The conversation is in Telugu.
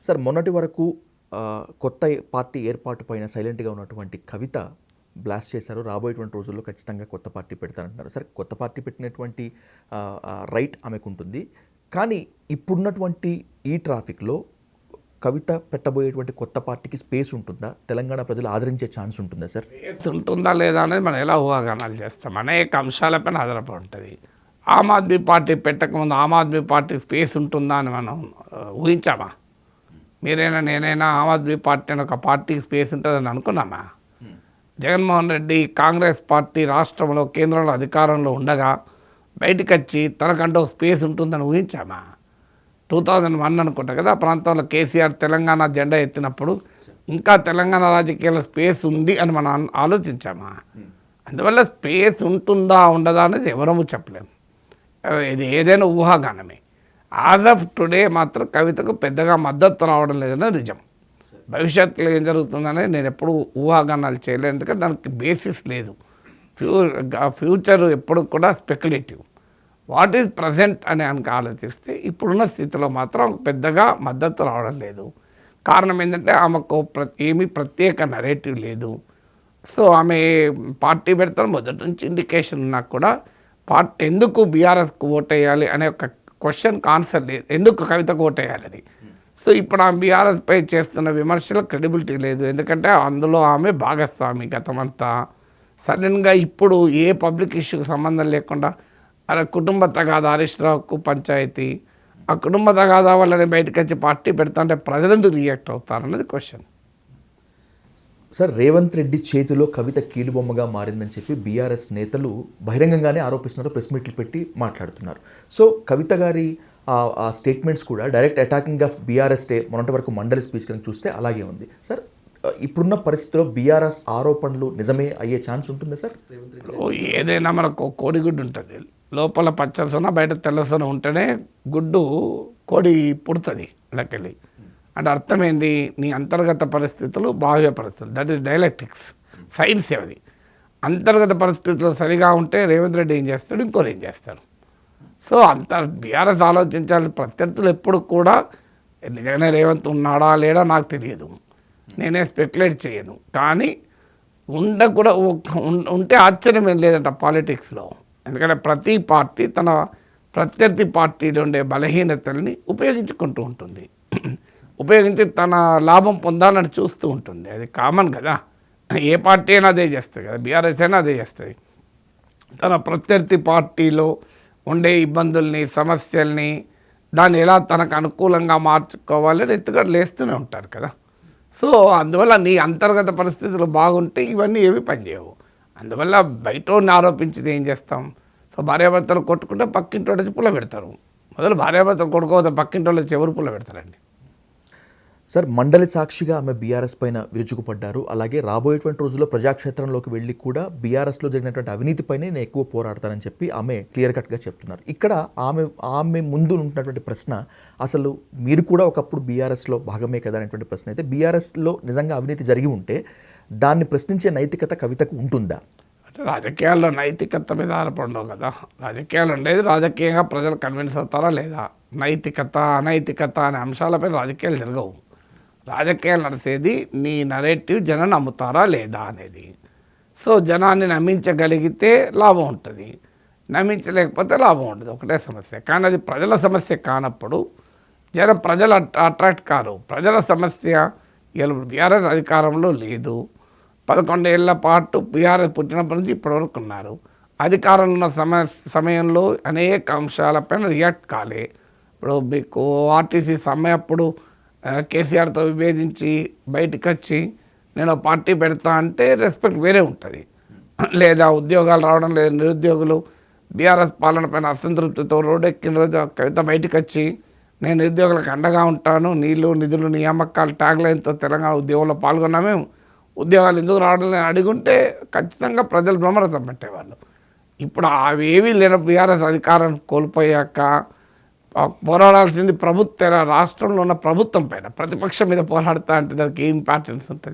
సార్ మొన్నటి వరకు కొత్త పార్టీ ఏర్పాటు పైన సైలెంట్గా ఉన్నటువంటి కవిత బ్లాస్ట్ చేశారు. రాబోయేటువంటి రోజుల్లో ఖచ్చితంగా కొత్త పార్టీ పెడతారంటున్నారు. సరే, కొత్త పార్టీ పెట్టినటువంటి రైట్ ఆమెకు ఉంటుంది. కానీ ఇప్పుడున్నటువంటి ఈ ట్రాఫిక్లో కవిత పెట్టబోయేటువంటి కొత్త పార్టీకి స్పేస్ ఉంటుందా? తెలంగాణ ప్రజలు ఆదరించే ఛాన్స్ ఉంటుందా సార్? స్పేస్ ఉంటుందా లేదా అనేది మనం ఎలా ఊహాగానాలు చేస్తాం, అనేక అంశాలపైన ఆధారపడి ఉంటుంది. Aam Aadmi party పెట్టకముందు Aam Aadmi party space ఉంటుందా అని మనం ఊహించామా? మీరైనా నేనైనా ఆమ్ ఆద్మీ పార్టీ అని ఒక పార్టీకి స్పేస్ ఉంటుందని అనుకున్నామా? జగన్మోహన్ రెడ్డి కాంగ్రెస్ పార్టీ రాష్ట్రంలో కేంద్రంలో అధికారంలో ఉండగా బయటకు వచ్చి తనకంటూ స్పేస్ ఉంటుందని ఊహించామా? 2001 అనుకుంటా కదా, ఆ ప్రాంతంలో కేసీఆర్ తెలంగాణ జెండా ఎత్తినప్పుడు ఇంకా తెలంగాణ రాజకీయాల స్పేస్ ఉంది అని మనం ఆలోచించామా? అందువల్ల స్పేస్ ఉంటుందా ఉండదా అనేది ఎవరము చెప్పలేము. ఇది ఏదైనా ఊహాగానమే. యాజ్ ఆఫ్ టుడే మాత్రం కవితకు పెద్దగా మద్దతు రావడం లేదనే నిజం. భవిష్యత్తులో ఏం జరుగుతుందనే నేను ఎప్పుడు ఊహాగానాలు చేయలేదు, ఎందుకంటే దానికి బేసిస్ లేదు. ఫ్యూచర్ ఎప్పుడు కూడా స్పెక్యులేటివ్. వాట్ ఈజ్ ప్రజెంట్ అని కనుక ఆలోచిస్తే ఇప్పుడున్న స్థితిలో మాత్రం పెద్దగా మద్దతు రావడం లేదు. కారణం ఏంటంటే ఆమెకు ఏమీ ప్రత్యేక నరేటివ్ లేదు. సో ఆమె పార్టీ పెడతారు మొదటి నుంచి ఇండికేషన్ ఉన్నా కూడా పార్టీ ఎందుకు బీఆర్ఎస్కు ఓటేయాలి అనే ఒక క్వశ్చన్కి ఆన్సర్ లేదు, ఎందుకు కవితకు ఓటేయాలని. సో ఇప్పుడు ఆ బీఆర్ఎస్పై చేస్తున్న విమర్శలు క్రెడిబిలిటీ లేదు, ఎందుకంటే అందులో ఆమె భాగస్వామి గతమంతా. సడన్గా ఇప్పుడు ఏ పబ్లిక్ ఇష్యూకి సంబంధం లేకుండా అలా కుటుంబ తగాదా, హరీష్ రావుకు పంచాయతీ, ఆ కుటుంబ తగాదా వల్లనే బయటకు వచ్చి పార్టీ పెడతాంటే ప్రజలెందుకు రియాక్ట్ అవుతారన్నది క్వశ్చన్. సార్, రేవంత్ రెడ్డి చేతిలో కవిత కీలుబొమ్మగా మారిందని చెప్పి బీఆర్ఎస్ నేతలు బహిరంగంగానే ఆరోపిస్తున్నారు, ప్రెస్ మీట్లు పెట్టి మాట్లాడుతున్నారు. సో కవిత గారి ఆ స్టేట్మెంట్స్ కూడా direct attacking of BRS day. మొన్నటి వరకు మండలి స్పీచ్ కనుక చూస్తే అలాగే ఉంది. సార్, ఇప్పుడున్న పరిస్థితిలో బీఆర్ఎస్ ఆరోపణలు నిజమే అయ్యే ఛాన్స్ ఉంటుందా సార్? ఏదైనా మనకు కోడిగుడ్డు ఉంటుంది, లోపల పచ్చసొన బయట తెల్లసొన ఉంటేనే గుడ్డు కోడి పుడుతుంది ఇళ్ళకెళ్ళి. అంటే అర్థమైంది, నీ అంతర్గత పరిస్థితులు బాహ్య పరిస్థితులు, దట్ ఈస్ డైలెక్టిక్స్, సైన్స్. అది అంతర్గత పరిస్థితులు సరిగా ఉంటే రేవంత్ రెడ్డి ఏం చేస్తాడు, ఇంకోరు ఏం చేస్తాడు. సో బీఆర్ఎస్ ఆలోచించాలి. ప్రత్యర్థులు ఎప్పుడు కూడా నిజంగానే రేవంత్ ఉన్నాడా లేడా నాకు తెలియదు, నేనే స్పెక్యులేట్ చేయను. కానీ కూడా ఉంటే ఆశ్చర్యం ఏం లేదంట పాలిటిక్స్లో. ఎందుకంటే ప్రతి పార్టీ తన ప్రత్యర్థి పార్టీలో ఉండే బలహీనతల్ని ఉపయోగించుకుంటూ ఉంటుంది, ఉపయోగించి తన లాభం పొందాలని చూస్తూ ఉంటుంది. అది కామన్ కదా, ఏ పార్టీ అయినా అదే చేస్తుంది కదా, బీఆర్ఎస్ అయినా అదే చేస్తుంది. తన ప్రత్యర్థి పార్టీలో ఉండే ఇబ్బందుల్ని, సమస్యల్ని దాన్ని ఎలా తనకు అనుకూలంగా మార్చుకోవాలని ఎత్తుగడలు వేస్తూనే ఉంటారు కదా. సో అందువల్ల నీ అంతర్గత పరిస్థితులు బాగుంటే ఇవన్నీ ఏవి పనిచేయవు. అందువల్ల బయట ఆరోపించింది ఏం చేస్తాం. సో భార్యాభర్తలు కొట్టుకుంటే పక్కింటి వచ్చి పుల్ల పెడతారు. మొదలు భార్యాభర్తలు కొట్టుకోవద్దు, పక్కింటి వాళ్ళు వచ్చి ఎవరు పుల్ల పెడతారండి. సార్, మండలి సాక్షిగా ఆమె బీఆర్ఎస్ పైన విరుచుకుపడ్డారు. అలాగే రాబోయేటువంటి రోజుల్లో ప్రజాక్షేత్రంలోకి వెళ్ళి కూడా బీఆర్ఎస్లో జరిగినటువంటి అవినీతిపైనే నేను ఎక్కువ పోరాడతానని చెప్పి ఆమె క్లియర్ కట్గా చెప్తున్నారు. ఇక్కడ ఆమె ముందు ఉంటున్నటువంటి ప్రశ్న, అసలు మీరు కూడా ఒకప్పుడు బీఆర్ఎస్లో భాగమే కదా అనేటువంటి ప్రశ్న. అయితే బీఆర్ఎస్లో నిజంగా అవినీతి జరిగి ఉంటే దాన్ని ప్రశ్నించే నైతికత కవితకు ఉంటుందా? అంటే రాజకీయాల్లో నైతికత మీద ఆధారపడవు కదా. రాజకీయాలు ఉండేది రాజకీయంగా ప్రజలు కన్విన్స్ అవుతారా లేదా. నైతికత అనైతికత అనే అంశాలపై రాజకీయాలు జరగవు. రాజకీయాలు నడిచేది నీ నరేటివ్ జనం నమ్ముతారా లేదా అనేది. సో జనాన్ని నమ్మించగలిగితే లాభం ఉంటుంది, నమ్మించలేకపోతే లాభం ఉంటుంది, ఒకటే సమస్య. కానీ అది ప్రజల సమస్య కానప్పుడు ప్రజలు అట్రాక్ట్ కారు. ప్రజల సమస్య బీఆర్ఎస్ అధికారంలో లేదు, 11 ఏళ్ల పాటు బీఆర్ఎస్ పుట్టినప్పటి నుంచి ఇప్పటివరకు ఉన్నారు. అధికారంలో ఉన్న సమయంలో అనేక అంశాలపైన రియాక్ట్ కాలే. ఇప్పుడు మీకు ఆర్టీసీ అప్పుడు కేసీఆర్తో విభేదించి బయటకు వచ్చి నేను పార్టీ పెడతా అంటే రెస్పెక్ట్ వేరే ఉంటుంది. లేదా ఉద్యోగాలు రావడం లేదు, నిరుద్యోగులు బీఆర్ఎస్ పాలన పైన అసంతృప్తితో రోడ్డెక్కిన రోజు కవిత బయటకు వచ్చి నేను నిరుద్యోగులకు అండగా ఉంటాను, నీళ్లు నిధులు నియామకాలు ట్యాగ్లైన్తో తెలంగాణ ఉద్యోగంలో పాల్గొన్నామే, ఉద్యోగాలు ఎందుకు రావడం లేని అడుగుంటే ఖచ్చితంగా ప్రజలు బ్రహ్మరథం పెట్టేవాళ్ళు. ఇప్పుడు అవేవీ లేని బీఆర్ఎస్ అధికారం కోల్పోయాక పోరాడాల్సింది రాష్ట్రంలో ఉన్న ప్రభుత్వం పైన. ప్రతిపక్షం మీద పోరాడుతా అంటే దానికి ఏం ఇంపార్టెన్స్ ఉంటుంది?